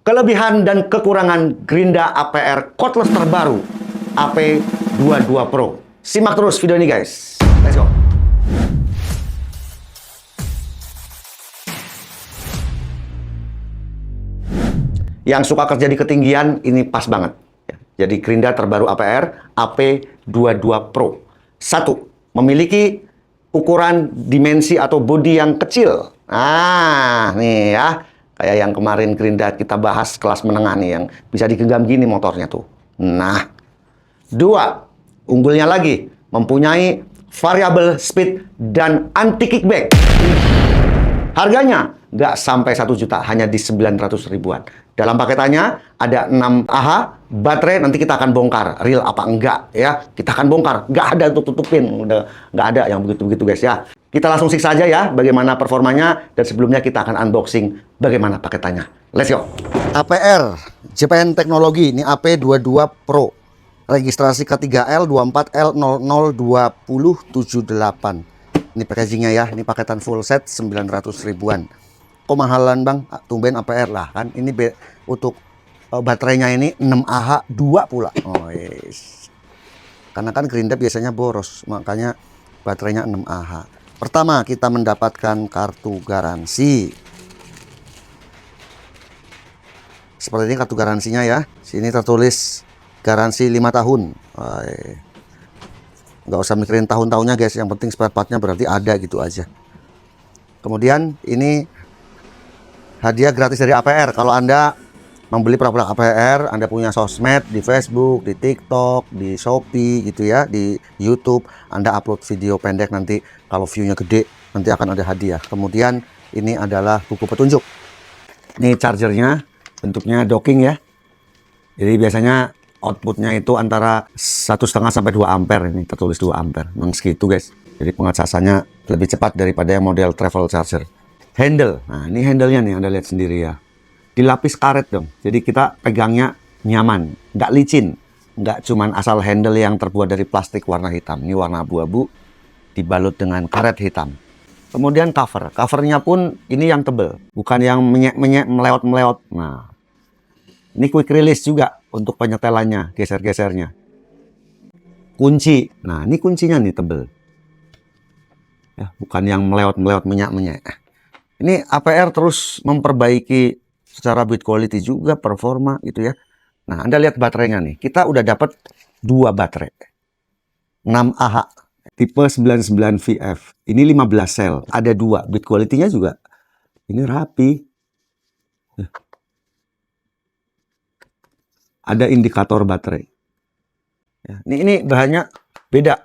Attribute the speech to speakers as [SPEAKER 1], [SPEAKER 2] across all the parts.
[SPEAKER 1] Kelebihan dan kekurangan Grinda APR cordless terbaru AP22 Pro. Simak terus video ini guys. Let's go. Yang suka kerja di ketinggian ini pas banget. Jadi Grinda terbaru APR AP22 Pro. 1. Memiliki ukuran dimensi atau bodi yang kecil. Nah, nih ya. Kayak yang kemarin Grinda kita bahas kelas menengah nih, yang bisa digenggam gini motornya tuh. Nah. 2. Unggulnya lagi, mempunyai variable speed dan anti kickback. Harganya nggak sampai 1 juta, hanya di 900 ribuan. Dalam paketannya ada 6 AH baterai, nanti kita akan bongkar real apa enggak ya. Kita akan bongkar, nggak ada tutupin, udah nggak ada yang begitu-begitu guys ya. Kita langsung siksa aja ya bagaimana performanya, dan sebelumnya kita akan unboxing bagaimana paketannya. Let's go. APR JPN Teknologi, ini AP22 Pro. Registrasi K3L24L002078. Ini packagingnya ya, ini paketan full set 900 ribuan. Kemahalan bang, tumben APR lah kan. Ini untuk baterainya ini 6 AH 2 pula. Oh yes. Karena kan Grinda biasanya boros, makanya baterainya 6 AH. Pertama, kita mendapatkan kartu garansi. Seperti ini kartu garansinya ya. Sini tertulis garansi 5 tahun. Nggak usah mikirin tahun-tahunnya guys, yang penting spare partnya berarti ada gitu aja. Kemudian ini hadiah gratis dari APR. Kalau Anda membeli produk APR, Anda punya sosmed di Facebook, di TikTok, di Shopee gitu ya, di YouTube, Anda upload video pendek, nanti kalau view-nya gede nanti akan ada hadiah. Kemudian ini adalah buku petunjuk. Ini chargernya, bentuknya docking ya. Jadi biasanya outputnya itu antara 1,5 sampai 2 ampere. Ini tertulis 2 ampere, memang segitu guys. Jadi pengecasannya lebih cepat daripada yang model travel charger. Handle, nah ini handle-nya nih, Anda lihat sendiri ya. Dilapis karet dong, jadi kita pegangnya nyaman, nggak licin. Nggak cuman asal handle yang terbuat dari plastik warna hitam. Ini warna abu-abu, dibalut dengan karet hitam. Kemudian covernya pun ini yang tebel, bukan yang menyek-menyek, melewat-melewat. Nah, ini quick release juga untuk penyetelannya, geser-gesernya. Kunci, nah ini kuncinya nih tebel. Ya, bukan yang melewat-melewat, menyek-menyek. Ini APR terus memperbaiki secara build quality juga, performa gitu ya. Nah, Anda lihat baterainya nih. Kita udah dapat 2 baterai. 6 AH tipe 99 VF. Ini 15 sel, ada 2. Build quality-nya juga ini rapi. Ada indikator baterai. Ya, ini bahannya beda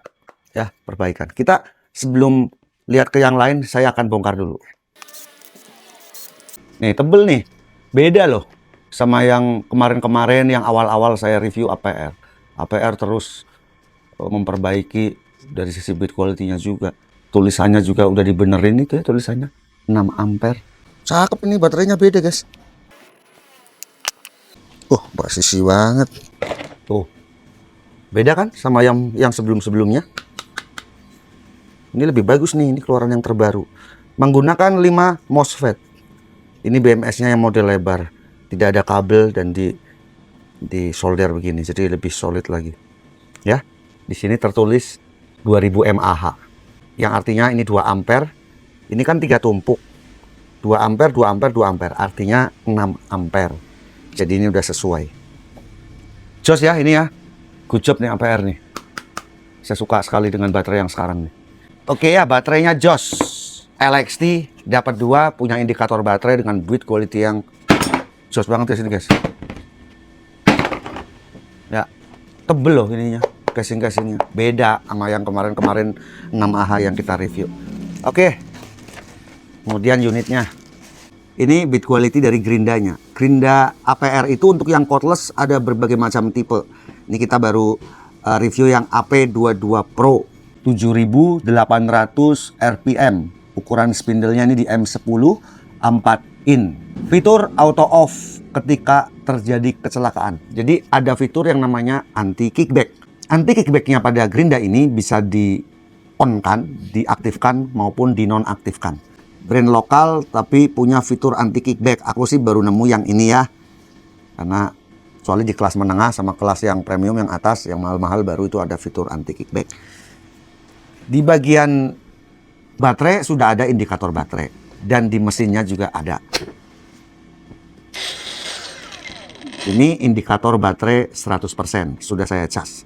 [SPEAKER 1] ya, perbaikan. Kita sebelum lihat ke yang lain, saya akan bongkar dulu. Nih, tebel nih. Beda loh sama yang kemarin-kemarin, yang awal-awal saya review APR. APR terus memperbaiki dari sisi build quality-nya juga. Tulisannya juga udah dibenerin itu ya, tulisannya 6 ampere. Cakep, ini baterainya beda guys. Presisi banget. Tuh. Beda kan sama yang sebelum-sebelumnya. Ini lebih bagus nih, ini keluaran yang terbaru. Menggunakan 5 MOSFET. Ini BMS-nya yang model lebar, tidak ada kabel dan di solder begini, jadi lebih solid lagi. Ya, di sini tertulis 2000 mAh, yang artinya ini 2 ampere. Ini kan 3 tumpuk, 2 ampere, 2 ampere, 2 ampere, artinya 6 ampere. Jadi ini udah sesuai. Jos ya ini ya, good job nih APR nih. Saya suka sekali dengan baterai yang sekarang nih. Oke ya, baterainya jos. LXT dapat 2, punya indikator baterai dengan build quality yang jos banget ya sini guys. Ya, tebel loh ininya, casing-casingnya. Beda sama yang kemarin-kemarin 6 AH yang kita review. Oke. Kemudian unitnya. Ini build quality dari Grindanya. Grinda APR itu untuk yang cordless ada berbagai macam tipe. Ini kita baru review yang AP22 Pro 7800 RPM. Ukuran spindle-nya ini di M10 4 in. Fitur auto off ketika terjadi kecelakaan. Jadi ada fitur yang namanya anti kickback. Anti kickbacknya pada Grinda ini bisa di on kan, diaktifkan maupun dinonaktifkan. Brand lokal tapi punya fitur anti kickback. Aku sih baru nemu yang ini ya. Karena kecuali di kelas menengah sama kelas yang premium yang atas, yang mahal-mahal baru itu ada fitur anti kickback. Di bagian baterai sudah ada indikator baterai dan di mesinnya juga ada. Ini indikator baterai 100%, sudah saya cas.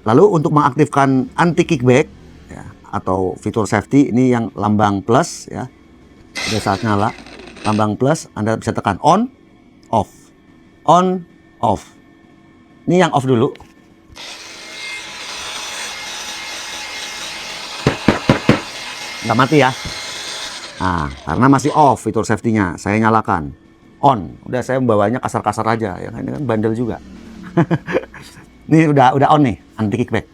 [SPEAKER 1] Lalu untuk mengaktifkan anti kickback ya, atau fitur safety, ini yang lambang plus ya. Pada saat nyala, lambang plus Anda bisa tekan on, off. On, off. Ini yang off dulu. Nggak mati ya. Nah, karena masih off fitur safety-nya, saya nyalakan. On. Udah saya membawanya kasar-kasar aja. Ya, ini kan bandel juga. Ini udah on nih, anti kickback.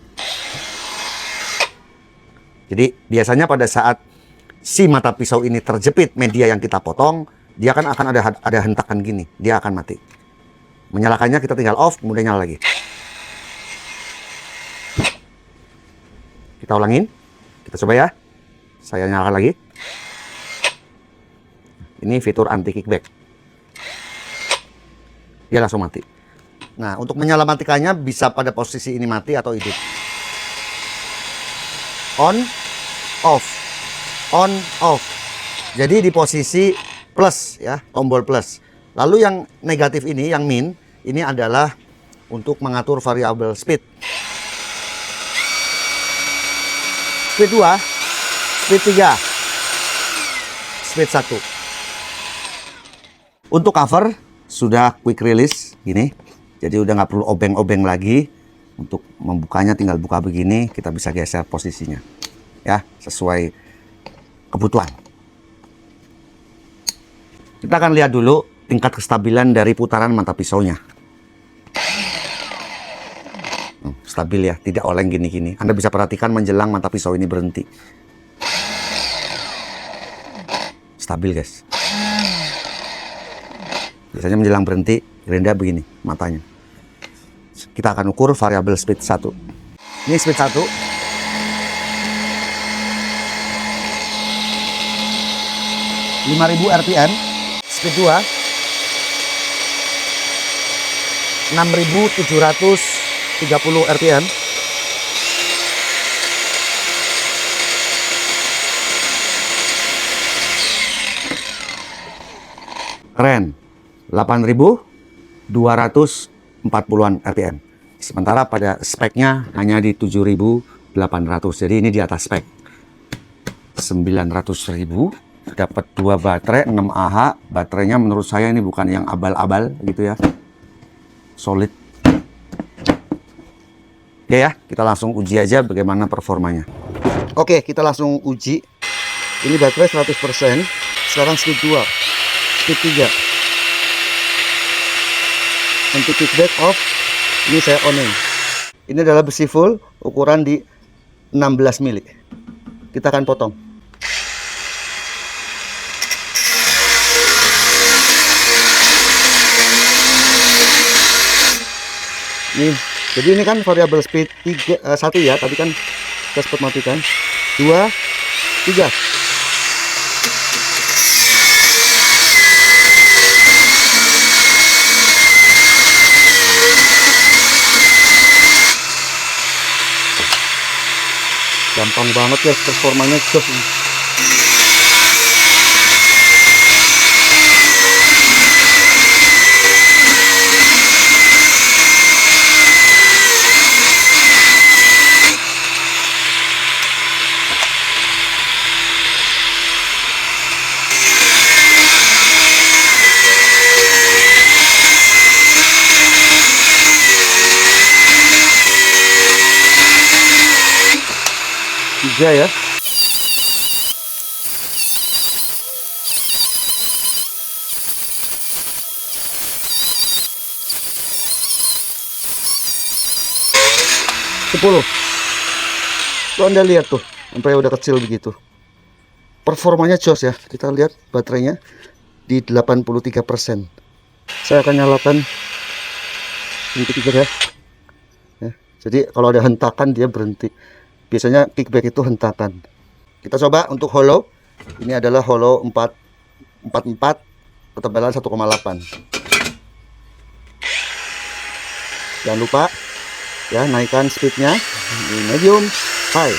[SPEAKER 1] Jadi biasanya pada saat si mata pisau ini terjepit media yang kita potong, dia kan akan ada hentakan gini, dia akan mati. Menyalakannya kita tinggal off, kemudian nyala lagi. Kita ulangin, kita coba ya. Saya nyalakan lagi. Ini fitur anti kickback. Dia langsung mati. Nah, untuk menyelamatkannya bisa pada posisi ini mati atau hidup. On, off. On, off. Jadi di posisi plus ya, tombol plus. Lalu yang negatif ini, yang min, ini adalah untuk mengatur variabel speed. Speed 2, speed 3, speed 1. Untuk cover sudah quick release gini. Jadi udah nggak perlu obeng-obeng lagi. Untuk membukanya tinggal buka begini, kita bisa geser posisinya. Ya, sesuai kebutuhan. Kita akan lihat dulu tingkat kestabilan dari putaran mata pisaunya. Stabil ya, tidak oleng gini-gini. Anda bisa perhatikan menjelang mata pisau ini berhenti. Stabil guys. Biasanya menjelang berhenti, gerinda begini matanya. Kita akan ukur variabel speed 1. Ini speed 1. rpm. Speed 2. 6.730 rpm. Keren. 8.240-an rpm. Sementara pada speknya hanya di 7.800. Jadi ini di atas spek. 900.000 dapat 2 baterai 6 Ah. Baterainya menurut saya ini bukan yang abal-abal gitu ya. Solid. Oke ya, kita langsung uji aja bagaimana performanya. Oke, kita langsung uji. Ini baterai 100%. Sekarang speed 2, speed 3. Untuk kickback off, ini saya on-in. Ini adalah besi full, ukuran di 16 mili. Kita akan potong. Nih, jadi ini kan variabel speed 1 ya, tadi kan kita sempat matikan. 2, 3. Gampang banget ya, performanya jos. Tiga ya. Sepuluh. Tuh Anda lihat tuh, sampai udah kecil begitu. Performanya jos ya. Kita lihat baterainya di 83%. Saya akan nyalakan untuk ya. Jadi kalau ada hentakan dia berhenti. Biasanya kickback itu hentakan. Kita coba untuk hollow. Ini adalah hollow 44, ketebalan 1,8. Jangan lupa ya, naikkan speednya di medium high.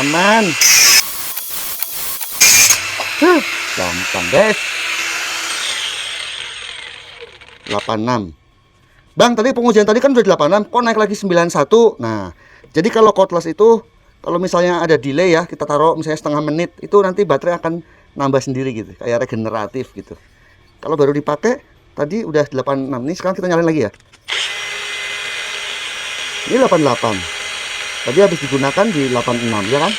[SPEAKER 1] Aman. Gampang guys. 86. Bang, tadi pengujian tadi kan udah 86, kok naik lagi 91. Nah, jadi kalau cordless itu kalau misalnya ada delay ya, kita taruh misalnya setengah menit, itu nanti baterai akan nambah sendiri gitu, kayak regeneratif gitu. Kalau baru dipakai tadi udah 86. Nih sekarang kita nyalain lagi ya. Ini 88. Tadi habis digunakan di 86 ya kan?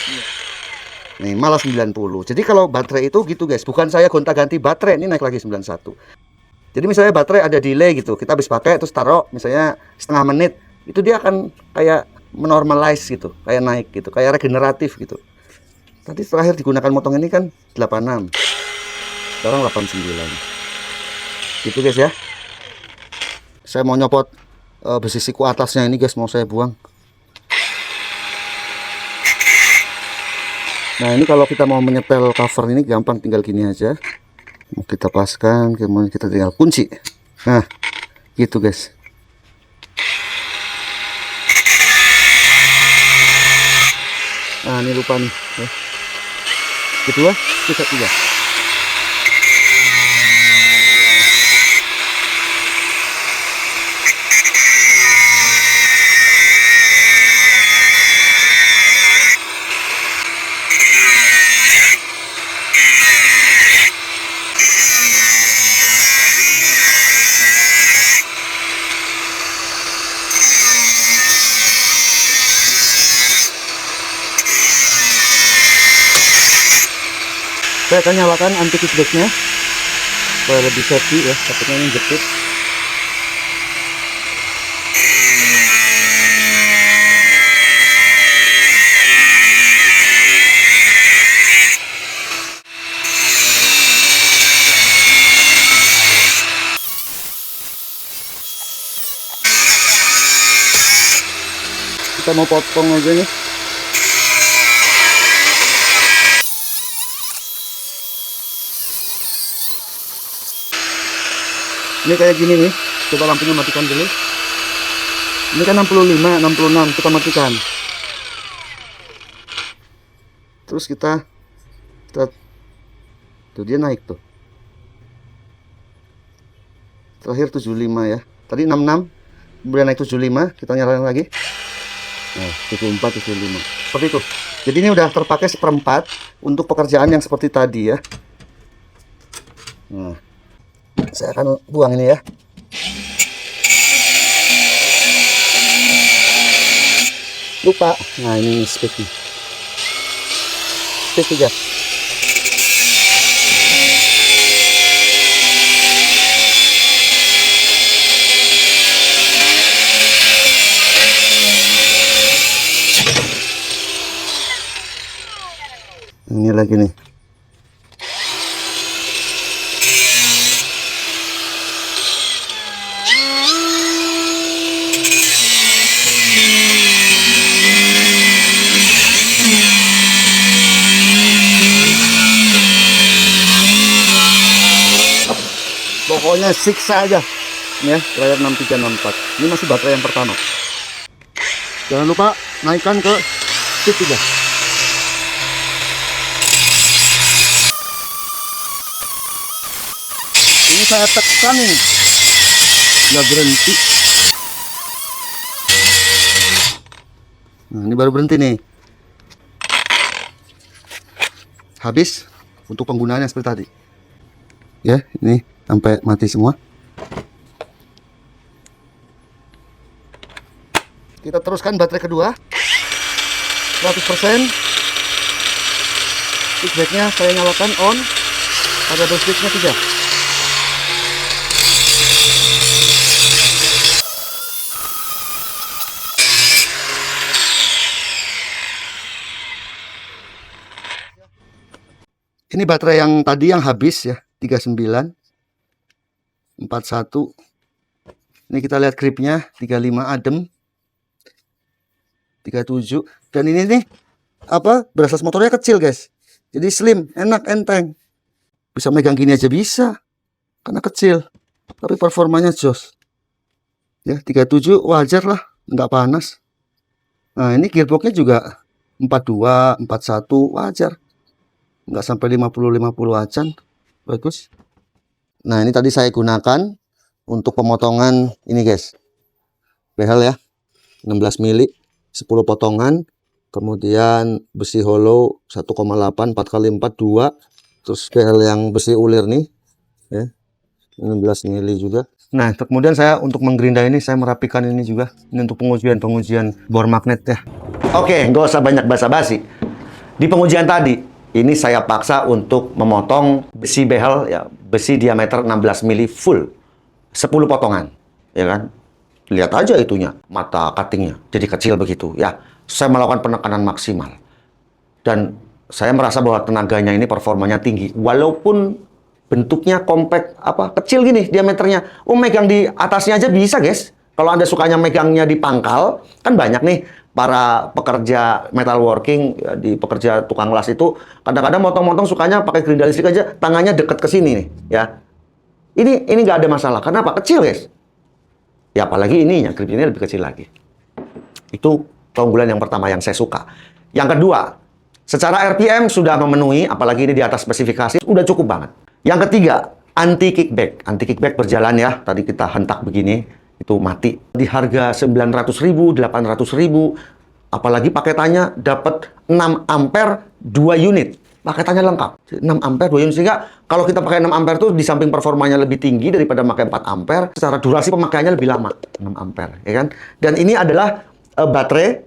[SPEAKER 1] Nih malah 90. Jadi kalau baterai itu gitu guys, bukan saya gonta-ganti baterai, ini naik lagi 91. Jadi misalnya baterai ada delay gitu, kita habis pakai terus taruh misalnya setengah menit, itu dia akan kayak menormalize gitu, kayak naik gitu, kayak regeneratif gitu. Tadi terakhir digunakan motong ini kan 86, sekarang 89. Gitu guys ya. Saya mau nyopot besi siku atasnya ini guys, mau saya buang. Nah ini kalau kita mau menyetel cover ini gampang, tinggal gini aja. Mau kita paskan, kemudian kita tinggal kunci. Nah gitu guys. Nah ini lupa nih ya. Kedua, ketiga. Saya akan nyalakan anti kickbacknya supaya lebih safety ya, takutnya ini jepit. Kita mau potong aja nih. Ini kayak gini nih, coba lampunya matikan dulu. Ini kan 65, 66, kita matikan. Terus kita tuh dia naik tuh. Terakhir 75 ya. Tadi 66, kemudian naik 75, kita nyalain lagi. Nah, 74, 75. Seperti itu. Jadi ini udah terpakai seperempat untuk pekerjaan yang seperti tadi ya. Nah, saya akan buang ini ya. Lupa. Nah ini speednya. Speed 3. Ini lagi nih. Pokoknya siksa aja ya, layar 6364. Ini masih baterai yang pertama. Jangan lupa naikkan ke speed 3. Ini saya tekan ini nggak berhenti. Nah ini baru berhenti nih. Habis untuk penggunaannya seperti tadi ya, ini sampai mati semua. Kita teruskan baterai kedua 100%. Kickbacknya saya nyalakan on, ada dosisnya 3. Ini baterai yang tadi yang habis ya, 39. 41. Ini kita lihat gripnya 35 adem. 37. Dan ini nih brushless motornya kecil guys. Jadi slim, enak, enteng. Bisa megang gini aja bisa. Karena kecil. Tapi performanya jos. Ya, 37 wajar lah, nggak panas. Nah, ini gearboxnya juga 42, 41 wajar. Nggak sampai 50 acan. Bagus. Nah, ini tadi saya gunakan untuk pemotongan ini guys. Behel ya. 16 mili, 10 potongan. Kemudian besi hollow 1,8 4x4 2. Terus behel yang besi ulir nih ya. 16 mili juga. Nah, kemudian saya untuk menggerinda ini saya merapikan ini juga. Ini untuk pengujian bor magnet ya. Oke, nggak usah banyak basa-basi. Di pengujian tadi, ini saya paksa untuk memotong besi behel ya, besi diameter 16 mili full. 10 potongan, ya kan? Lihat aja itunya, mata cuttingnya jadi kecil begitu ya. Saya melakukan penekanan maksimal. Dan saya merasa bahwa tenaganya ini performanya tinggi walaupun bentuknya compact kecil gini diameternya. Megang di atasnya aja bisa, guys. Kalau Anda sukanya megangnya di pangkal, kan banyak nih para pekerja metalworking ya, di pekerja tukang las itu kadang-kadang motong-motong sukanya pakai gerinda listrik aja, tangannya deket ke sini nih, ya. Ini nggak ada masalah. Kenapa? Kecil, guys. Ya apalagi ininya, grip ini lebih kecil lagi. Itu keunggulan yang pertama yang saya suka. Yang kedua, secara RPM sudah memenuhi, apalagi ini di atas spesifikasi, udah cukup banget. Yang ketiga, anti kickback. Anti kickback berjalan ya. Tadi kita hentak begini, itu mati. Di harga 900.000, 800.000, apalagi paketannya dapat 6 ampere 2 unit. Paketannya lengkap. 6 ampere 2 unit, sehingga kalau kita pakai 6 ampere tuh di samping performanya lebih tinggi daripada pakai 4 ampere, secara durasi pemakaiannya lebih lama. 6 ampere, ya kan? Dan ini adalah baterai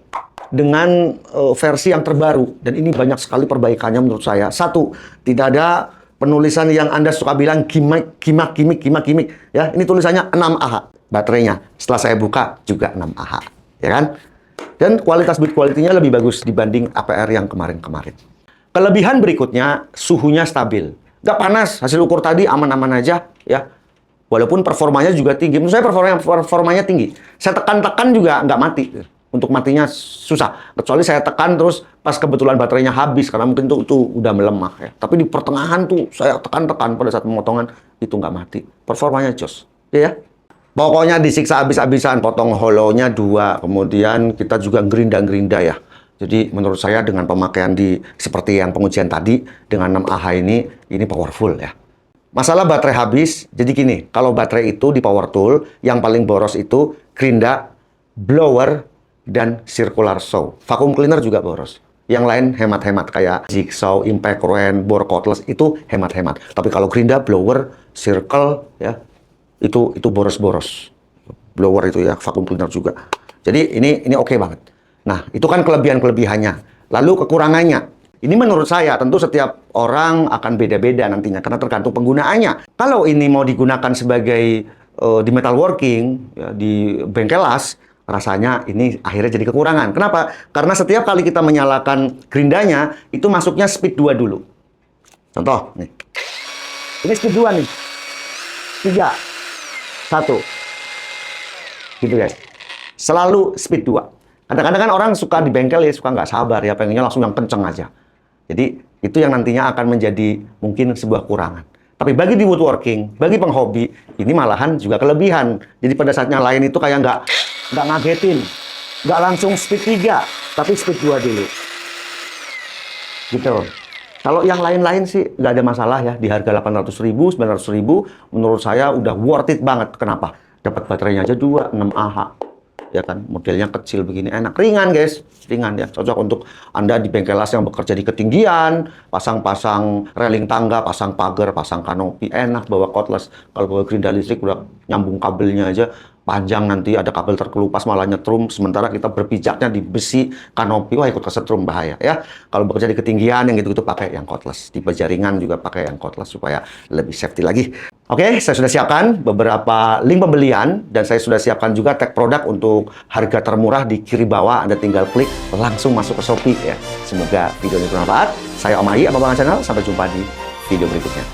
[SPEAKER 1] dengan versi yang terbaru. Dan ini banyak sekali perbaikannya menurut saya. Satu, tidak ada penulisan yang Anda suka bilang gimmick ya. Ini tulisannya 6Ah baterainya. Setelah saya buka juga 6Ah, ya kan? Dan kualitas build quality-nya lebih bagus dibanding APR yang kemarin-kemarin. Kelebihan berikutnya, suhunya stabil. Nggak panas, hasil ukur tadi aman-aman aja ya. Walaupun performanya juga tinggi. Menurut saya performanya tinggi. Saya tekan-tekan juga nggak mati. Untuk matinya susah. Kecuali saya tekan terus pas kebetulan baterainya habis. Karena mungkin itu udah melemah ya. Tapi di pertengahan tuh saya tekan-tekan pada saat pemotongan. Itu nggak mati. Performanya jos. Ya. Pokoknya disiksa habis-habisan. Potong hollow-nya 2. Kemudian kita juga gerinda-gerinda ya. Jadi menurut saya dengan pemakaian seperti yang pengujian tadi. Dengan 6Ah ini powerful ya. Masalah baterai habis. Jadi gini. Kalau baterai itu di power tool. Yang paling boros itu gerinda, blower, dan circular saw. Vacuum cleaner juga boros. Yang lain hemat-hemat kayak jigsaw, impact wrench, bore cordless itu hemat-hemat. Tapi kalau gerinda, blower, circle ya itu boros-boros. Blower itu ya, vacuum cleaner juga. Jadi ini oke banget. Nah, itu kan kelebihan-kelebihannya. Lalu kekurangannya. Ini menurut saya tentu setiap orang akan beda-beda nantinya karena tergantung penggunaannya. Kalau ini mau digunakan sebagai di metalworking ya, di bengkel las, rasanya ini akhirnya jadi kekurangan. Kenapa? Karena setiap kali kita menyalakan gerindanya, itu masuknya speed 2 dulu. Contoh, nih. Ini speed 2 nih. 3, 1. Gitu guys. Selalu speed 2. Kadang-kadang kan orang suka di bengkel ya, suka nggak sabar ya, pengennya langsung yang kenceng aja. Jadi, itu yang nantinya akan menjadi mungkin sebuah kurangan. Tapi bagi di woodworking, bagi penghobi, ini malahan juga kelebihan. Jadi pada saat nyalain itu kayak nggak ngagetin. Nggak langsung speed 3, tapi speed 2 dulu. Gitu. Kalau yang lain-lain sih nggak ada masalah ya. Di harga 800.000, 900.000, menurut saya udah worth it banget. Kenapa? Dapat baterainya aja 2, 6Ah. Ya kan, modelnya kecil begini enak, ringan guys, ringan ya, cocok untuk Anda di bengkel las yang bekerja di ketinggian, pasang-pasang railing tangga, pasang pagar, pasang kanopi, enak bawa cordless. Kalau bawa gerinda listrik udah nyambung kabelnya aja panjang, nanti ada kabel terkelupas malah nyetrum, sementara kita berpijaknya di besi kanopi, wah ikut kesetrum, bahaya ya. Kalau bekerja di ketinggian yang gitu-gitu pakai yang cordless, tipe jaringan juga pakai yang cordless supaya lebih safety lagi. Oke, saya sudah siapkan beberapa link pembelian dan saya sudah siapkan juga tag produk untuk harga termurah di kiri bawah. Anda tinggal klik langsung masuk ke Shopee ya. Semoga video ini bermanfaat. Saya Om Ai, Abang Channel. Sampai jumpa di video berikutnya.